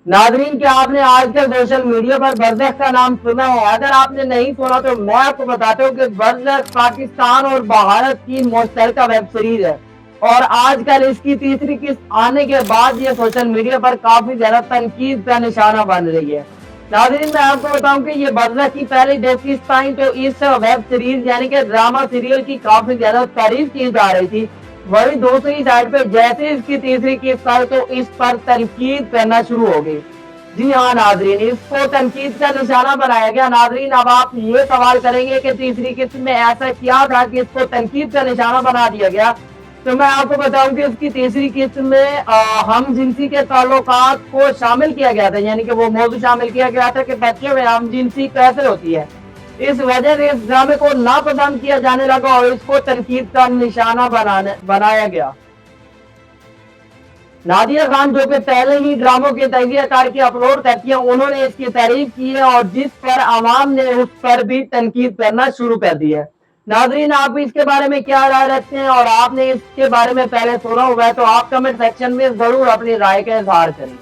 नाज़रीन, क्या आपने आजकल सोशल मीडिया पर बरज़ख का नाम सुना है? अगर आपने नहीं सुना तो मैं आपको बताता हूँ कि बरज़ख पाकिस्तान और भारत की मुश्तरका वेब सीरीज है और आजकल इसकी तीसरी किस्त आने के बाद ये सोशल मीडिया पर काफी ज्यादा तनकीद का निशाना बन रही है। नाज़रीन, मैं आपको बताऊं कि ये बरज़ख की पहली दो किस्त आई तो इस वेब सीरीज यानी कि ड्रामा सीरियल की काफी ज्यादा तारीफ की जा रही थी। वही दूसरी साइड पे जैसे इसकी तीसरी किस्त आई तो इस पर तनकीद करना शुरू हो गई। जी हाँ नाजरीन, इसको तनकीद का निशाना बनाया गया। नाजरीन, अब आप ये सवाल करेंगे कि तीसरी किस्त में ऐसा क्या था कि इसको तनकीद का निशाना बना दिया गया। तो मैं आपको बताऊं कि उसकी तीसरी किस्त में हम जिनसी के ताल्लुकात को शामिल किया गया था, यानी कि वो मौजूद शामिल किया गया था कि बच्चों में हम जिनसी कैसे होती है। इस वजह से इस ड्रामे को नापसंद किया जाने लगा और इसको तनकीद का निशाना बनाया गया। नादिया खान, जो कि पहले ही ड्रामों के तहरीर करके अपलोड करती है, उन्होंने इसकी तारीफ की है और जिस पर आवाम ने उस पर भी तनकीद करना शुरू कर दी है। नाजरीन, आप इसके बारे में क्या राय रखते हैं और आपने इसके बारे में पहले सुना हुआ है तो आप कमेंट सेक्शन में जरूर अपनी राय का इजहार करें।